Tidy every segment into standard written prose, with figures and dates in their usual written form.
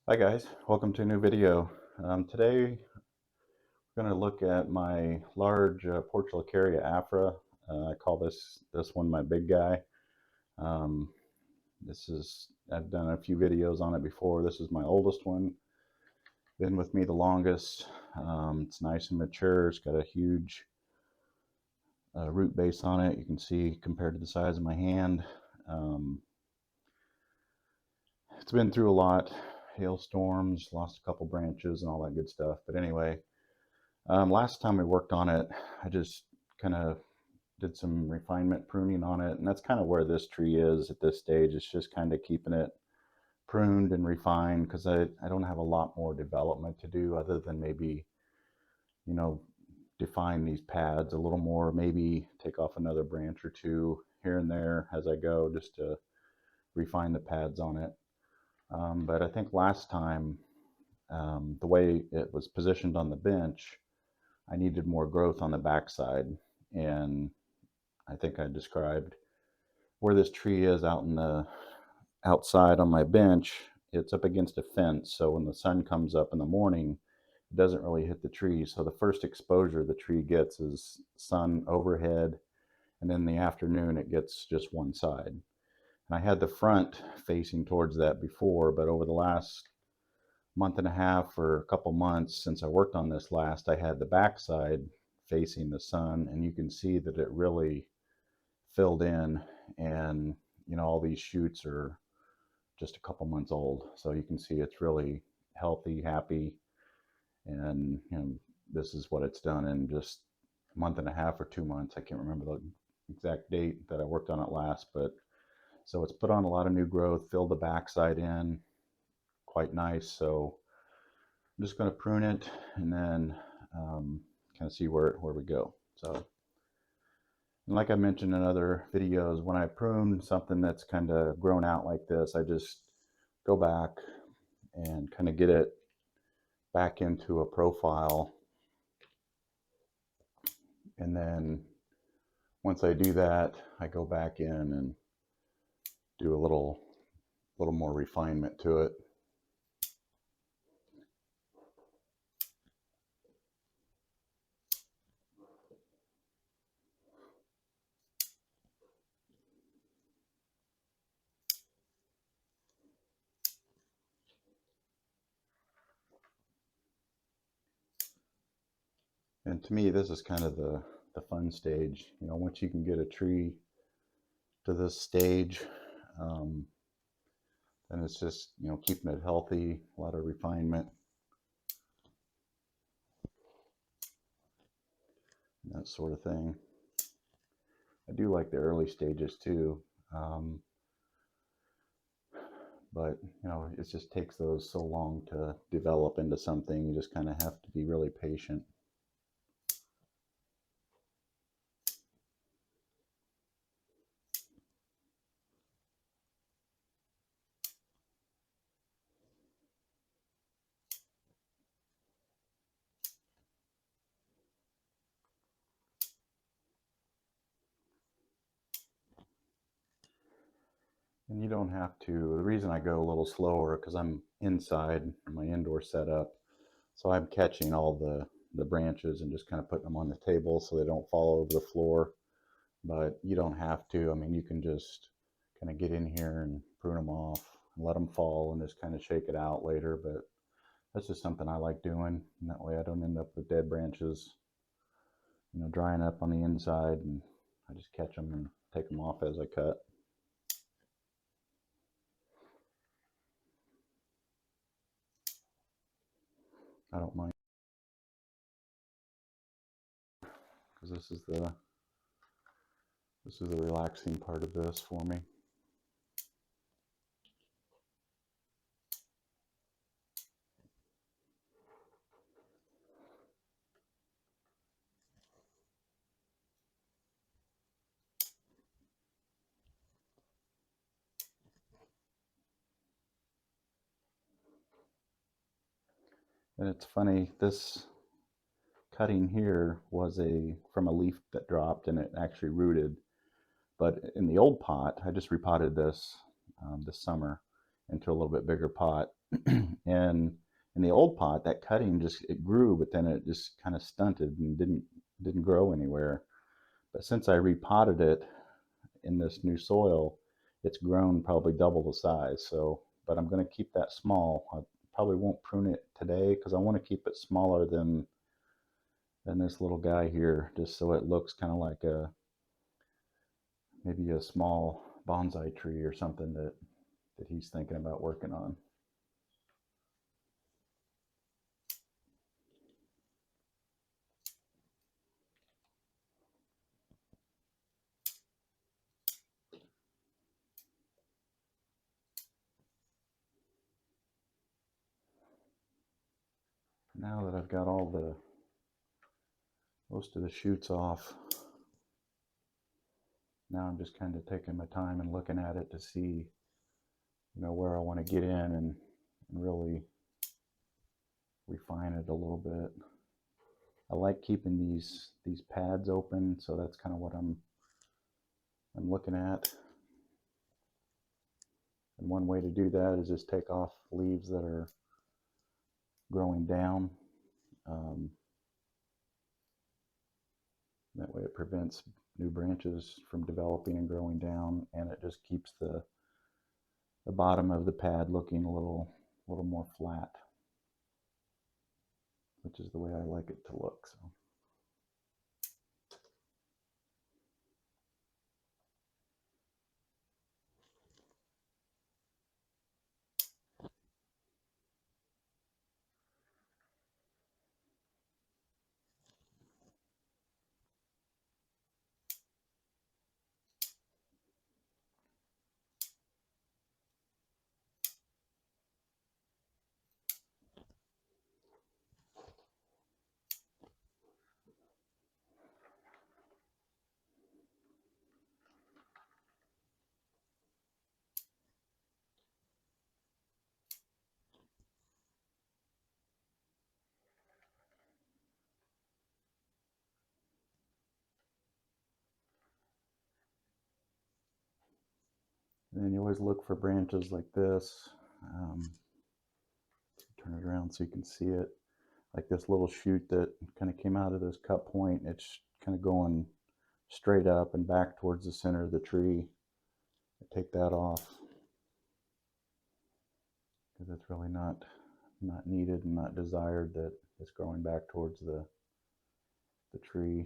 Hi guys, welcome to a new video. Today we're going to look at my large portulacaria afra. I call this one my big guy. Um, I've done a few videos on it before. This is my oldest one. Been with me the longest. It's nice and mature. It's got a huge root base on it. You can see compared to the size of my hand. It's been through a lot. Hailstorms, lost a couple branches and all that good stuff. But anyway, last time we worked on it, I just kind of did some refinement pruning on it, and that's kind of where this tree is at this stage. It's just kind of keeping it pruned and refined because I don't have a lot more development to do other than maybe, you know, define these pads a little more, maybe take off another branch or two here and there as I go just to refine the pads on it. But I think last time, the way it was positioned on the bench, I needed more growth on the backside, and I think I described where this tree is out in the outside on my bench. It's up against a fence, so when the sun comes up in the morning, it doesn't really hit the tree. So the first exposure the tree gets is sun overhead, and in the afternoon it gets just one side. And I had the front facing towards that before, but over the last month and a half or a couple months since I worked on this last, I had the backside facing the sun, and you can see that it really filled in, and all these shoots are just a couple months old, so you can see it's really healthy, happy, and this is what it's done in just a month and a half or 2 months. I can't remember the exact date that I worked on it last, but so it's put on a lot of new growth, filled the backside in quite nice. So I'm just going to prune it and then kind of see where we go. So, and like I mentioned in other videos, when I prune something that's kind of grown out like this, I just go back and kind of get it back into a profile. And then once I do that, I go back in and do a little more refinement to it. And to me, this is kind of the fun stage. Once you can get a tree to this stage, then it's just, keeping it healthy, a lot of refinement, and that sort of thing. I do like the early stages too. But it just takes those so long to develop into something. You just kind of have to be really patient. And you don't have to. The reason I go a little slower because I'm inside in my indoor setup, so I'm catching all the branches and just kind of putting them on the table so they don't fall over the floor. But you don't have to. I mean, you can just kind of get in here and prune them off and let them fall and just kind of shake it out later. But that's just something I like doing, and that way I don't end up with dead branches, drying up on the inside, and I just catch them and take them off as I cut. I don't mind, because this is the relaxing part of this for me. And it's funny, this cutting here was from a leaf that dropped, and it actually rooted. But in the old pot, I just repotted this this summer, into a little bit bigger pot. And in the old pot, that cutting just, it grew, but then it just kind of stunted and didn't grow anywhere. But since I repotted it in this new soil, it's grown probably double the size. So, but I'm going to keep that small. I probably won't prune it today because I want to keep it smaller than this little guy here, just so it looks kind of like maybe a small bonsai tree or something that he's thinking about working on. Now that I've got most of the shoots off, now I'm just kind of taking my time and looking at it to see, where I want to get in and really refine it a little bit. I like keeping these pads open, so that's kind of what I'm looking at. And one way to do that is just take off leaves that are growing down. That way it prevents new branches from developing and growing down, and it just keeps the bottom of the pad looking a little more flat, which is the way I like it to look. So. And then you always look for branches like this. Turn it around so you can see it. Like this little shoot that kind of came out of this cut point. It's kind of going straight up and back towards the center of the tree. I take that off because it's really not needed and not desired that it's growing back towards the tree.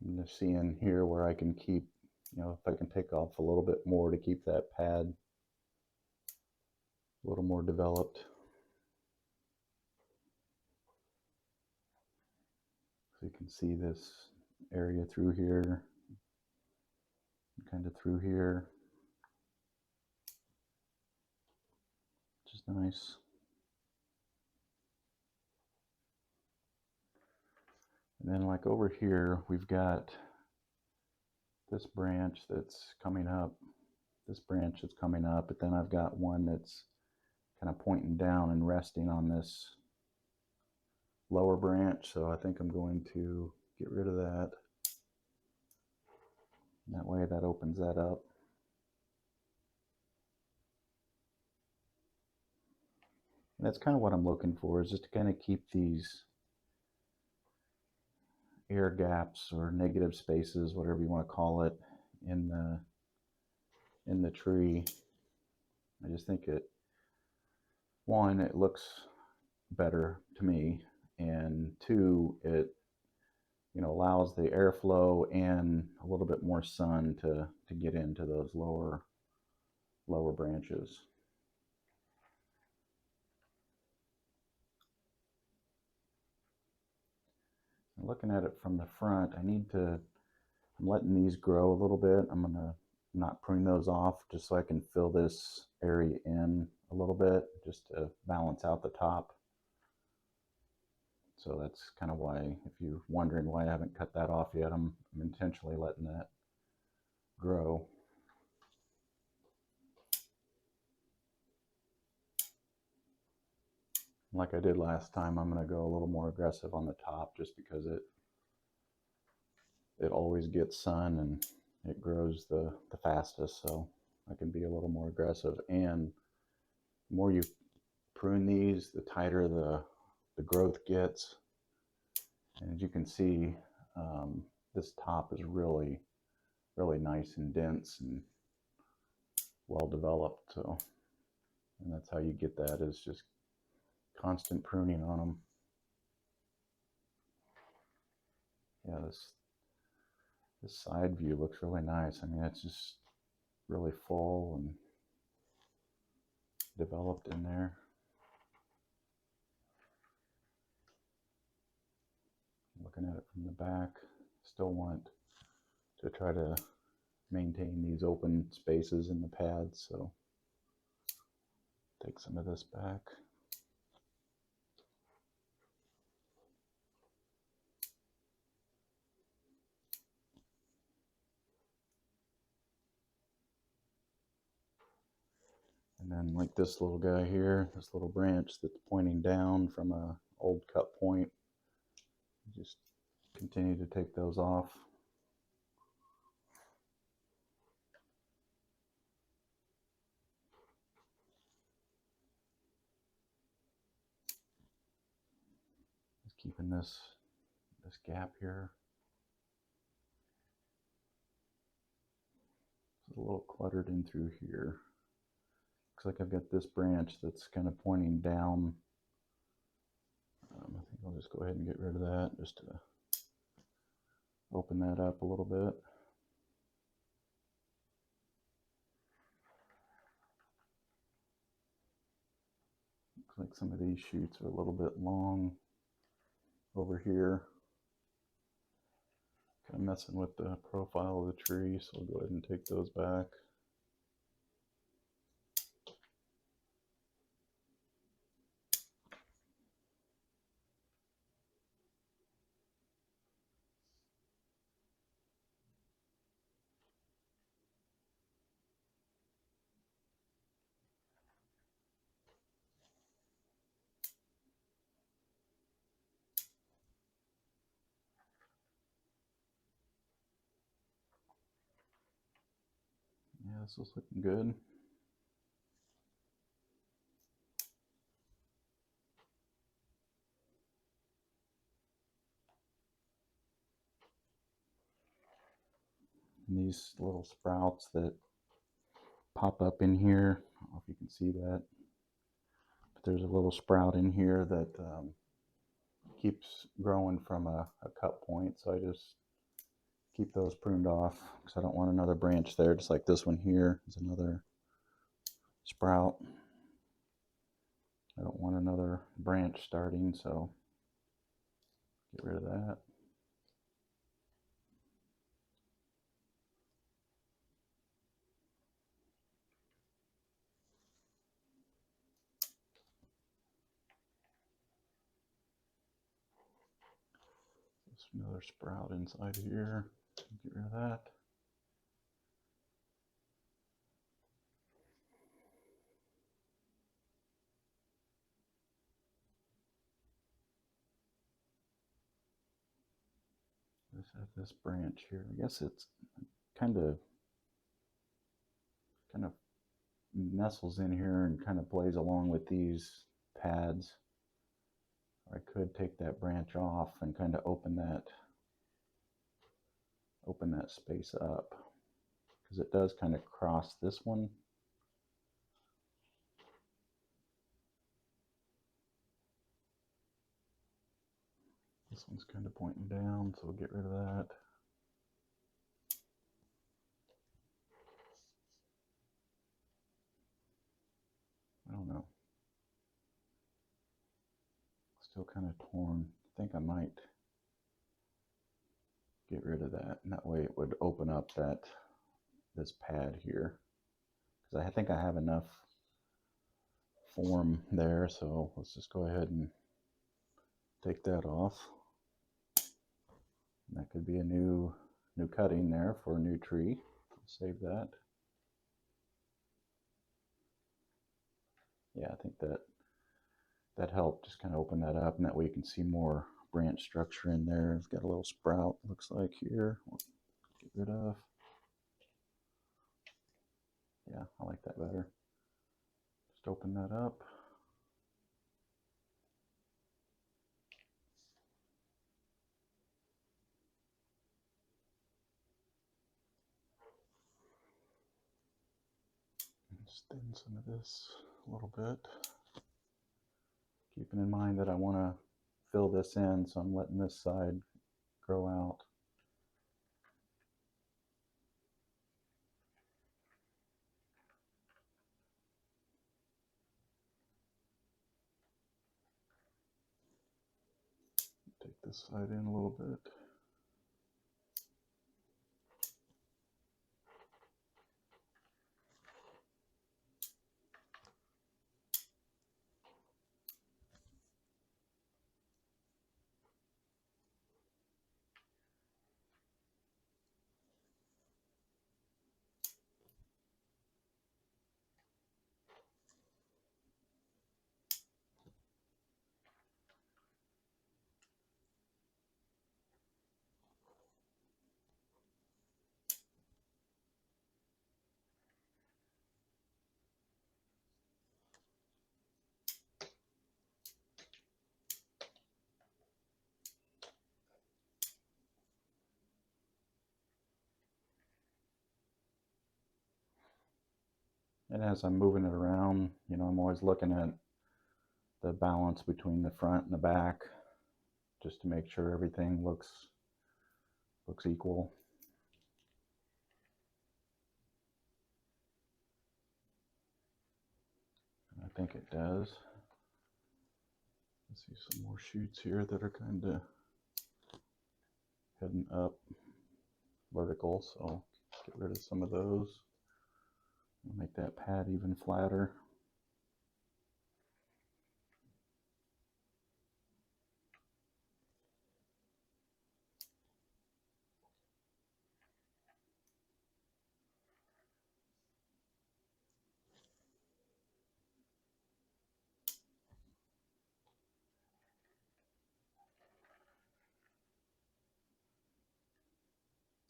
I'm just seeing here where I can keep, if I can take off a little bit more to keep that pad a little more developed. So you can see this area through here, kind of through here, which is nice. And then like over here, we've got this branch that's coming up, but then I've got one that's kind of pointing down and resting on this lower branch. So I think I'm going to get rid of that. And that way that opens that up. And that's kind of what I'm looking for, is just to kind of keep these air gaps or negative spaces, whatever you want to call it, in the tree. I just think it looks better to me, and two, it allows the airflow and a little bit more sun to get into those lower branches. Looking at it from the front, I'm letting these grow a little bit. I'm gonna not prune those off just so I can fill this area in a little bit, just to balance out the top. So that's kind of why, if you're wondering why I haven't cut that off yet, I'm intentionally letting that grow. Like I did last time, I'm going to go a little more aggressive on the top just because it always gets sun, and it grows the fastest, so I can be a little more aggressive. And the more you prune these, the tighter the growth gets. And as you can see, this top is really, really nice and dense and well developed. So, and that's how you get that, is just constant pruning on them. Yeah, this side view looks really nice. I mean, it's just really full and developed in there. Looking at it from the back, still want to try to maintain these open spaces in the pads, so take some of this back. And then like this little guy here, this little branch that's pointing down from a old cut point, just continue to take those off. Just keeping this gap here. It's a little cluttered in through here. Looks like I've got this branch that's kind of pointing down. I think I'll just go ahead and get rid of that, just to open that up a little bit. Looks like some of these shoots are a little bit long over here. Kind of messing with the profile of the tree, so I'll go ahead and take those back. Yeah, this is looking good. And these little sprouts that pop up in here, I don't know if you can see that, but there's a little sprout in here that keeps growing from a cut point, so I just keep those pruned off because I don't want another branch there, just like this one here is another sprout. I don't want another branch starting, so get rid of that. There's another sprout inside here. Get rid of that. Just have this branch here. I guess it's kind of nestles in here and kind of plays along with these pads. I could take that branch off and kind of open that space up, because it does kind of cross this one. This one's kind of pointing down, so we'll get rid of that. I don't know. Still kind of torn. I think I might get rid of that, and that way it would open up this pad here, because I think I have enough form there. So let's just go ahead and take that off. And that could be a new cutting there for a new tree. Save that. Yeah, I think that helped just kind of open that up, and that way you can see more branch structure in there. It's got a little sprout, looks like here. We'll get rid of. Yeah, I like that better. Just open that up. Just thin some of this a little bit. Keeping in mind that I want to fill this in, so I'm letting this side grow out. Take this side in a little bit. And as I'm moving it around, I'm always looking at the balance between the front and the back, just to make sure everything looks equal. I think it does. I see some more shoots here that are kind of heading up vertical, so get rid of some of those. Make that pad even flatter.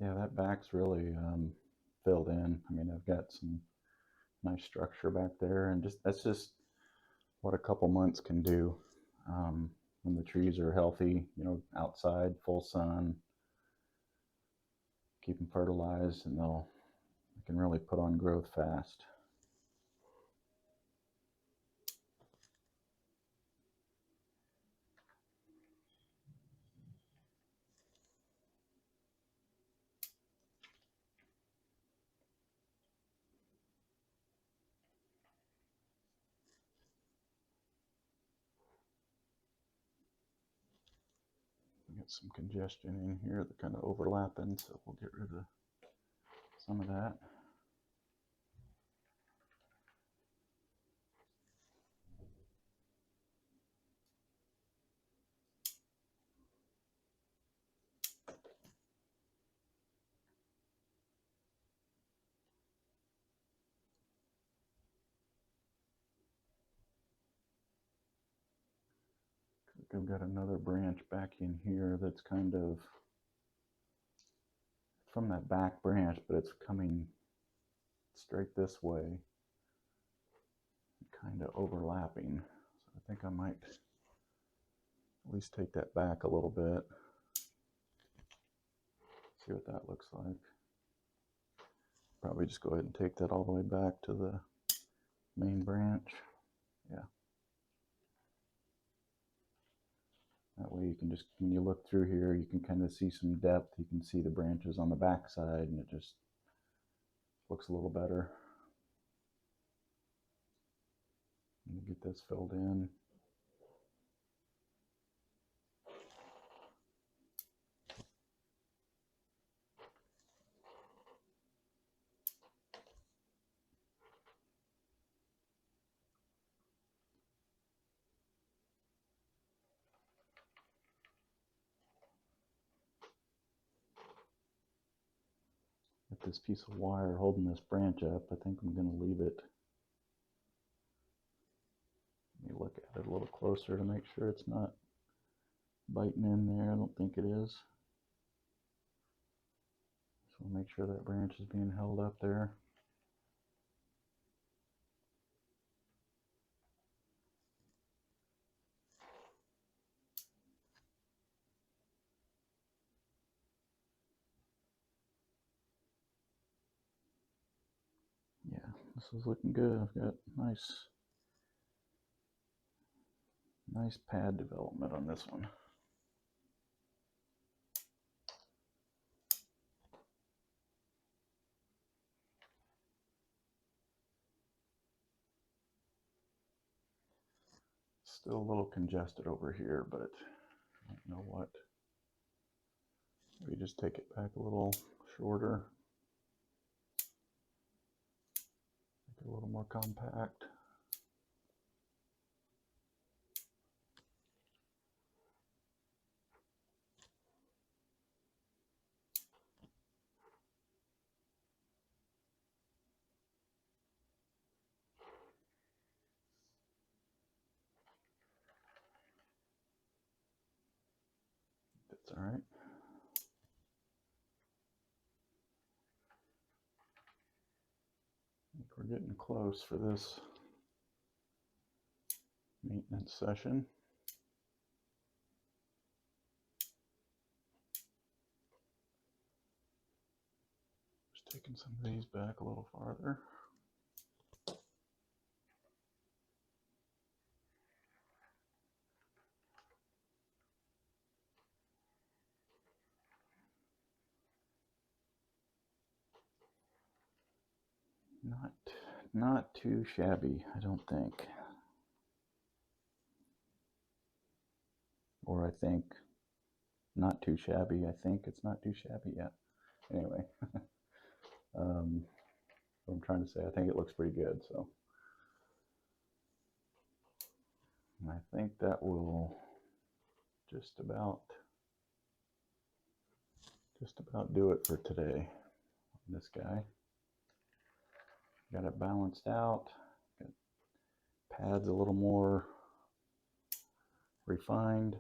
Yeah, that back's really filled in. I mean, I've got some nice structure back there, and that's just what a couple months can do. When the trees are healthy, outside, full sun, keep them fertilized, and they can really put on growth fast. Get some congestion in here that kind of overlapping, so we'll get rid of some of that. I've got another branch back in here that's kind of from that back branch, but it's coming straight this way, kind of overlapping. So I think I might at least take that back a little bit, see what that looks like. Probably just go ahead and take that all the way back to the main branch. Yeah. That way you can just, when you look through here, you can kind of see some depth. You can see the branches on the back side, and it just looks a little better. Let me get this filled in. With this piece of wire holding this branch up, I think I'm going to leave it. Let me look at it a little closer to make sure it's not biting in there. I don't think it is. So make sure that branch is being held up there. This is looking good. I've got nice pad development on this one. Still a little congested over here, but I don't know what. Maybe just take it back a little shorter. Make it a little more compact. That's all right. I think we're getting close for this maintenance session. Just taking some of these back a little farther. Not too shabby, I don't think. Or I think not too shabby. I think it's not too shabby yet. Anyway, what I'm trying to say, I think it looks pretty good. So I think that will just about do it for today. This guy. Got it balanced out. Got pads a little more refined.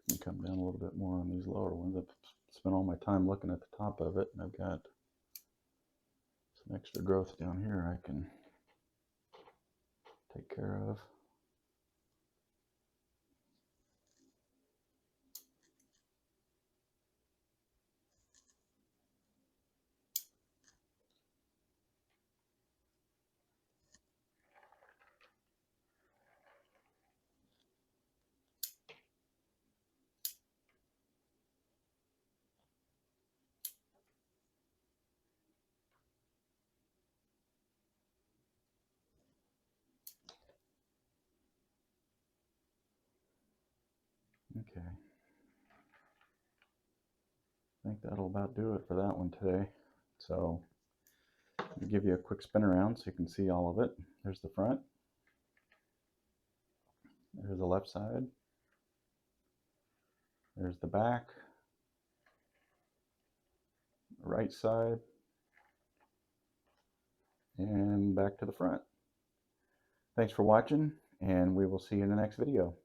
We can come down a little bit more on these lower ones. I've spent all my time looking at the top of it, and I've got some extra growth down here I can take care of. Okay. I think that'll about do it for that one today. So I'll give you a quick spin around so you can see all of it. There's the front. There's the left side. There's the back. Right side. And back to the front. Thanks for watching, and we will see you in the next video.